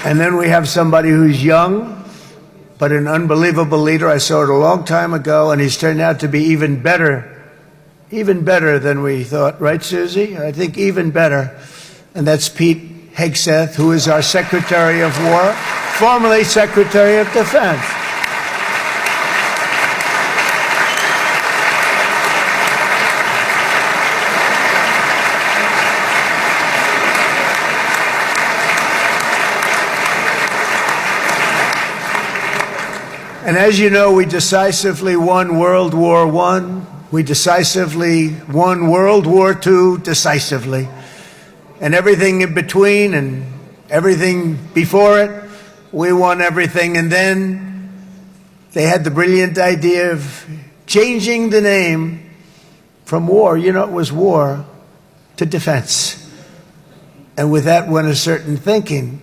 And then we have somebody who's young, but an unbelievable leader. I saw it a long time ago, and he's turned out to be even better than we thought. Right, Susie? I think even better. And that's Pete Hegseth, who is our Secretary of War, formerly Secretary of Defense. And as you know, we decisively won World War I. We decisively won World War II decisively. And everything in between and everything before it, we won everything. And then they had the brilliant idea of changing the name from war, you know, it was war, to defense. And with that went a certain thinking.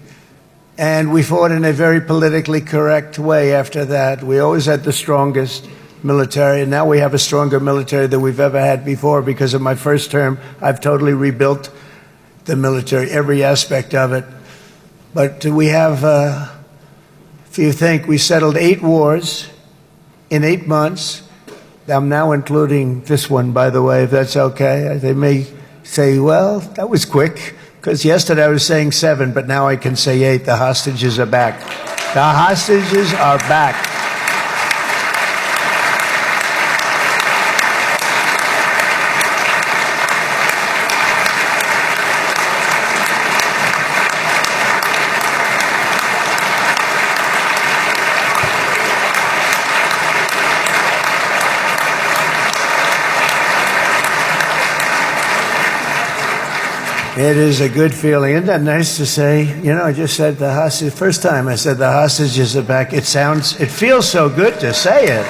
And we fought in a very politically correct way after that. We always had the strongest military, and now we have a stronger military than we've ever had before. Because of my first term, I've totally rebuilt the military, every aspect of it. But we have, if you think, we settled 8 wars in 8 months. I'm now including this one, by the way, if that's okay. They may say, well, that was quick. Because yesterday I was saying 7, but now I can say 8. The hostages are back. The hostages are back. It is a good feeling. Isn't that nice to say? You know, I just said the hostage. First time I said the hostages are back. It feels so good to say it.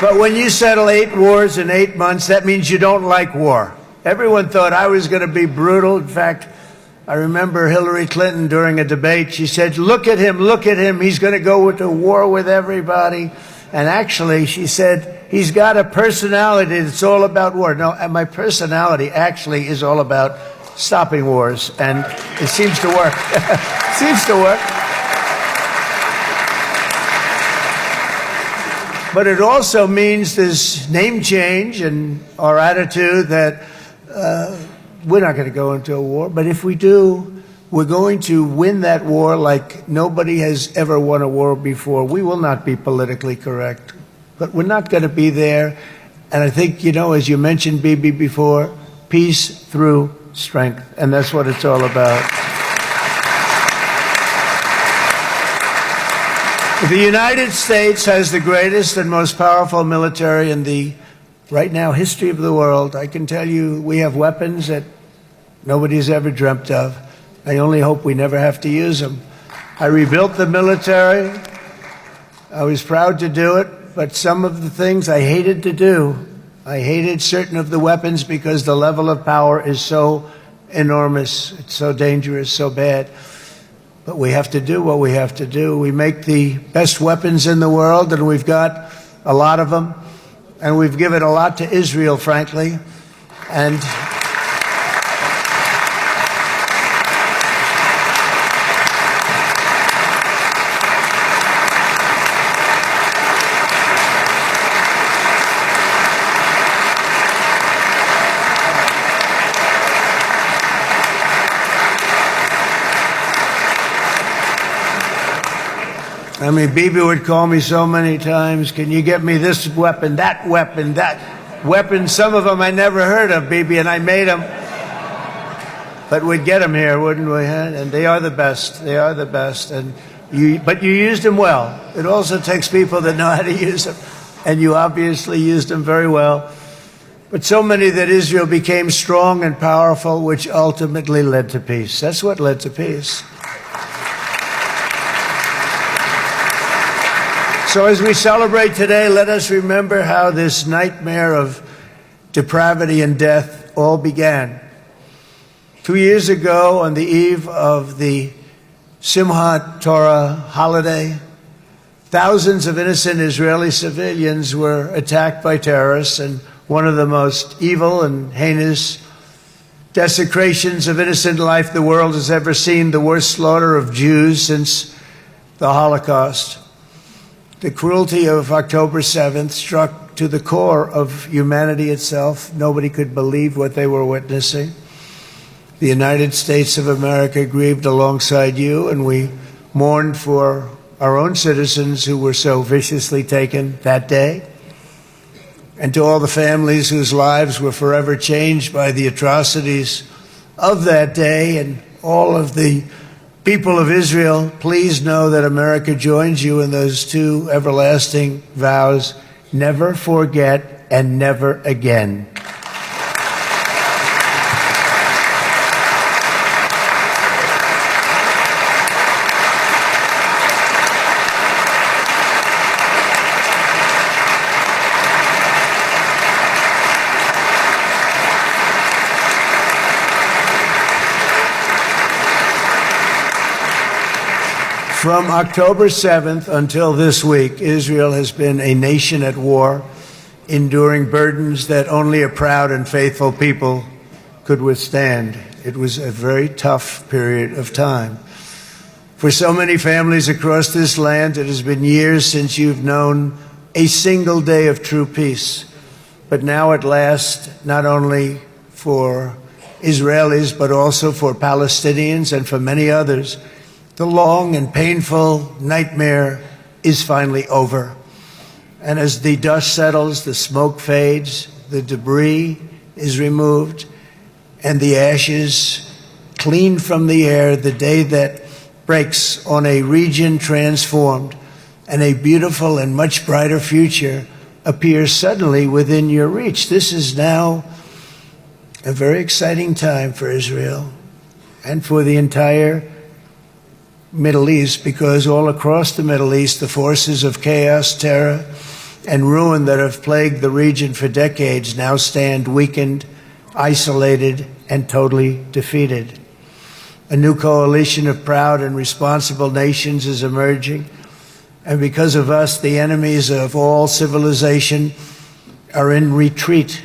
But when you settle 8 wars in 8 months, that means you don't like war. Everyone thought I was going to be brutal. In fact, I remember Hillary Clinton during a debate, she said, look at him, he's going to go into war with everybody. And actually, she said, he's got a personality that's all about war. No, and my personality actually is all about stopping wars. And it seems to work. It seems to work. But it also means this name change and our attitude that we're not going to go into a war. But if we do, we're going to win that war like nobody has ever won a war before. We will not be politically correct, but we're not going to be there. And I think, you know, as you mentioned, Bibi, before, peace through strength. And that's what it's all about. The United States has the greatest and most powerful military in the, right now, history of the world. I can tell you we have weapons that nobody's ever dreamt of. I only hope we never have to use them. I rebuilt the military. I was proud to do it, but some of the things I hated to do. I hated certain of the weapons because the level of power is so enormous. It's so dangerous, so bad. But we have to do what we have to do. We make the best weapons in the world, and we've got a lot of them. And we've given a lot to Israel, frankly. And I mean, Bibi would call me so many times, can you get me this weapon, that weapon, that weapon? Some of them I never heard of, Bibi, and I made them. But we'd get them here, wouldn't we? Huh? And they are the best. They are the best. But you used them well. It also takes people that know how to use them. And you obviously used them very well. But so many that Israel became strong and powerful, which ultimately led to peace. That's what led to peace. So as we celebrate today, let us remember how this nightmare of depravity and death all began. 2 years ago, on the eve of the Simchat Torah holiday, thousands of innocent Israeli civilians were attacked by terrorists, and one of the most evil and heinous desecrations of innocent life the world has ever seen, the worst slaughter of Jews since the Holocaust. The cruelty of October 7th struck to the core of humanity itself. Nobody could believe what they were witnessing. The United States of America grieved alongside you, and we mourned for our own citizens who were so viciously taken that day. And to all the families whose lives were forever changed by the atrocities of that day, and all of the people of Israel, please know that America joins you in those two everlasting vows: never forget and never again. From October 7th until this week, Israel has been a nation at war, enduring burdens that only a proud and faithful people could withstand. It was a very tough period of time. For so many families across this land, it has been years since you've known a single day of true peace. But now at last, not only for Israelis, but also for Palestinians and for many others, the long and painful nightmare is finally over. And as the dust settles, the smoke fades, the debris is removed, and the ashes cleaned from the air, the day that breaks on a region transformed, and a beautiful and much brighter future appears suddenly within your reach. This is now a very exciting time for Israel and for the entire Middle East, because all across the Middle East, the forces of chaos, terror, and ruin that have plagued the region for decades now stand weakened, isolated, and totally defeated. A new coalition of proud and responsible nations is emerging, and because of us, the enemies of all civilization are in retreat.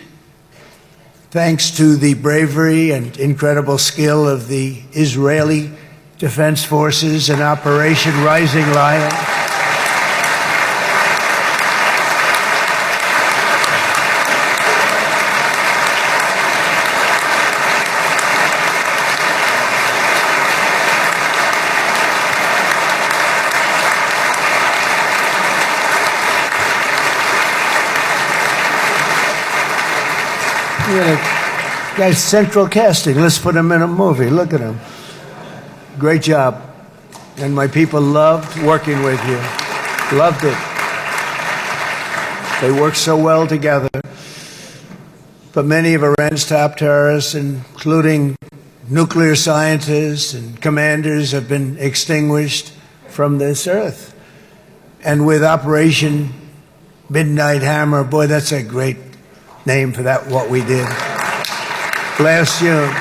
Thanks to the bravery and incredible skill of the Israeli Defense Forces and Operation Rising Lion, guys, central casting. Let's put him in a movie. Look at him. Great job. And my people loved working with you. Loved it. They worked so well together. But many of Iran's top terrorists, including nuclear scientists and commanders, have been extinguished from this earth. And with Operation Midnight Hammer, boy, that's a great name for that, what we did last June.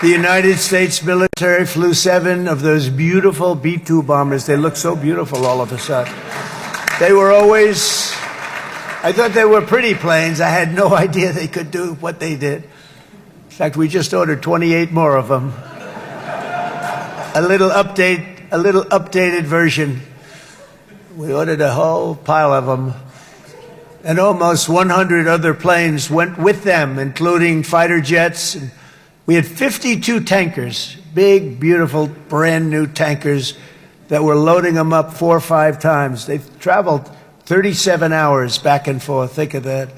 The United States military flew 7 of those beautiful B-2 bombers. They look so beautiful all of a sudden. They were always, I thought they were pretty planes. I had no idea they could do what they did. In fact, we just ordered 28 more of them. A little updated version. We ordered a whole pile of them. And almost 100 other planes went with them, including fighter jets. And we had 52 tankers, big, beautiful, brand new tankers that were loading them up 4 or 5 times. They've traveled 37 hours back and forth. Think of that.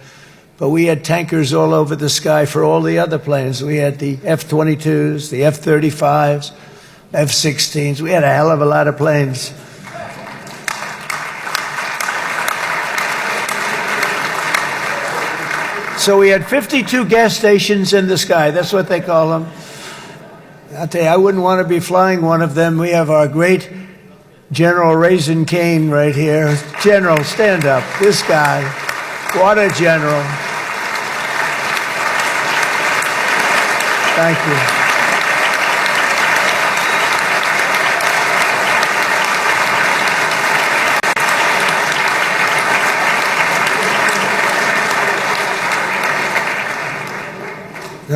But we had tankers all over the sky for all the other planes. We had the F-22s, the F-35s, F-16s. We had a hell of a lot of planes. So we had 52 gas stations in the sky. That's what they call them. I'll tell you, I wouldn't want to be flying one of them. We have our great General Raisin Cane right here. General, stand up. This guy. What a general. Thank you.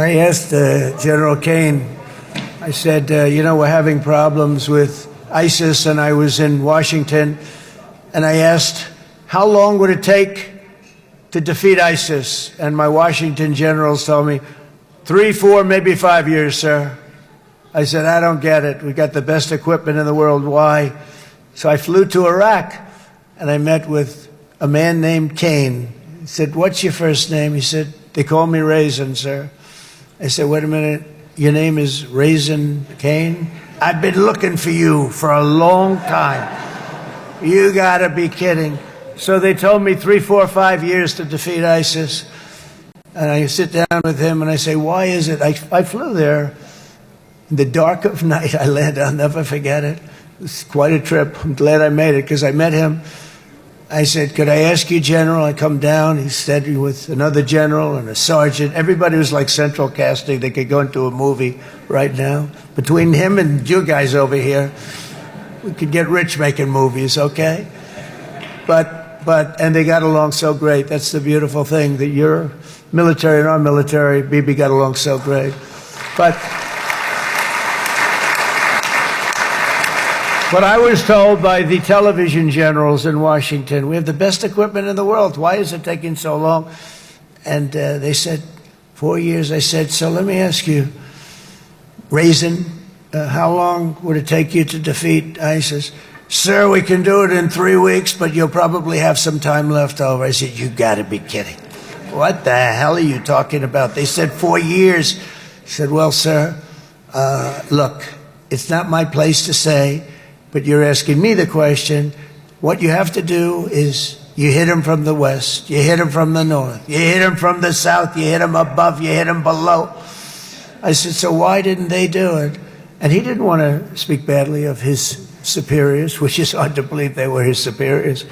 I asked General Kane, I said, we're having problems with ISIS, and I was in Washington, and I asked, how long would it take to defeat ISIS? And my Washington generals told me, 3, 4, maybe 5 years, sir. I said, I don't get it. We got the best equipment in the world. Why? So I flew to Iraq, and I met with a man named Kane. He said, what's your first name? He said, they call me Raisin, sir. I said, wait a minute, your name is Raisin Kane? I've been looking for you for a long time. You gotta be kidding. So they told me 3, 4, 5 years to defeat ISIS. And I sit down with him and I say, why is it? I flew there in the dark of night. I landed, I'll never forget it. It was quite a trip. I'm glad I made it because I met him. I said, could I ask you, General? I come down. He said, with another general and a sergeant. Everybody was like central casting. They could go into a movie right now. Between him and you guys over here, we could get rich making movies, okay? And they got along so great. That's the beautiful thing, that your military and our military, Bibi, got along so great. But I was told by the television generals in Washington, we have the best equipment in the world. Why is it taking so long? And they said, 4 years. I said, so let me ask you, Raisin, how long would it take you to defeat ISIS? Sir, we can do it in 3 weeks, but you'll probably have some time left over. I said, you gotta be kidding. What the hell are you talking about? They said 4 years. I said, well, sir, look, it's not my place to say, but you're asking me the question. What you have to do is you hit him from the west, you hit him from the north, you hit him from the south, you hit him above, you hit him below. I said, so why didn't they do it? And he didn't want to speak badly of his superiors, which is hard to believe they were his superiors. It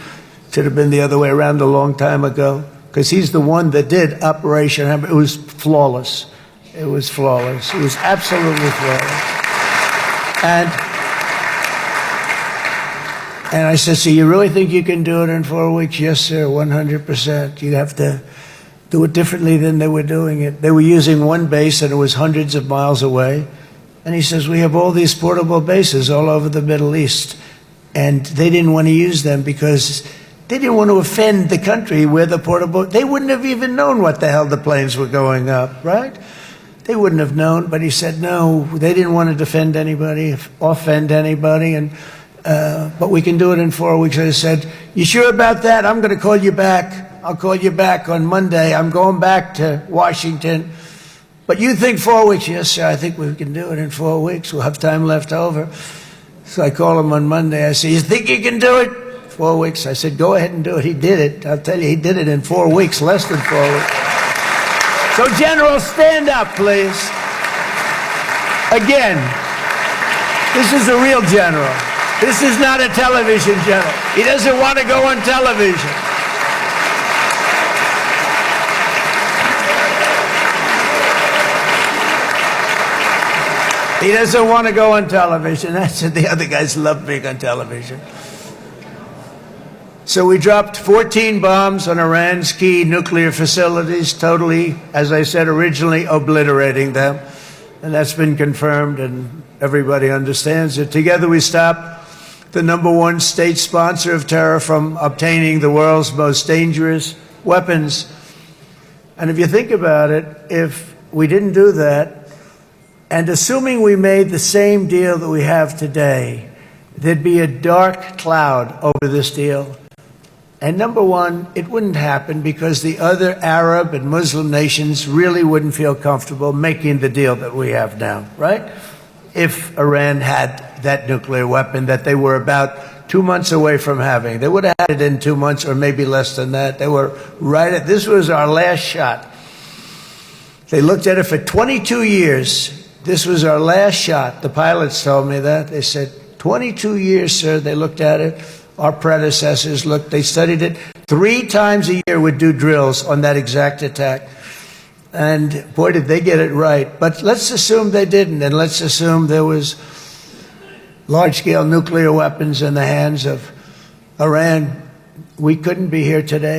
should have been the other way around a long time ago, because he's the one that did Operation Hammer. It was flawless. It was flawless. It was absolutely flawless. And I said, so you really think you can do it in 4 weeks? Yes, sir, 100%. You have to do it differently than they were doing it. They were using one base, and it was hundreds of miles away. And he says, we have all these portable bases all over the Middle East. And they didn't want to use them because they didn't want to offend the country where the portable... They wouldn't have even known what the hell the planes were going up, right? They wouldn't have known. But he said, no, they didn't want to defend anybody, offend anybody. But we can do it in 4 weeks. I said, you sure about that? I'm going to call you back. I'll call you back on Monday. I'm going back to Washington. But you think 4 weeks? Yes, sir, I think we can do it in 4 weeks. We'll have time left over. So I call him on Monday. I say, you think you can do it? 4 weeks. I said, go ahead and do it. He did it. I'll tell you, he did it in 4 weeks, less than 4 weeks. So, General, stand up, please. Again, this is a real general. This is not a television general. He doesn't want to go on television. He doesn't want to go on television. That's what the other guys love being on television. So we dropped 14 bombs on Iran's key nuclear facilities, totally, as I said originally, obliterating them. And that's been confirmed, and everybody understands it. Together we stopped the #1 state sponsor of terror from obtaining the world's most dangerous weapons. And if you think about it, if we didn't do that, and assuming we made the same deal that we have today, there'd be a dark cloud over this deal. And #1, it wouldn't happen because the other Arab and Muslim nations really wouldn't feel comfortable making the deal that we have now, right? If Iran had that nuclear weapon that they were about 2 months away from having. They would have had it in 2 months or maybe less than that. They were right at, this was our last shot. They looked at it for 22 years. This was our last shot. The pilots told me that. They said, 22 years, sir. They looked at it. Our predecessors looked, they studied it. 3 times a year would do drills on that exact attack. And boy, did they get it right. But let's assume they didn't, and let's assume there was large-scale nuclear weapons in the hands of Iran. We couldn't be here today.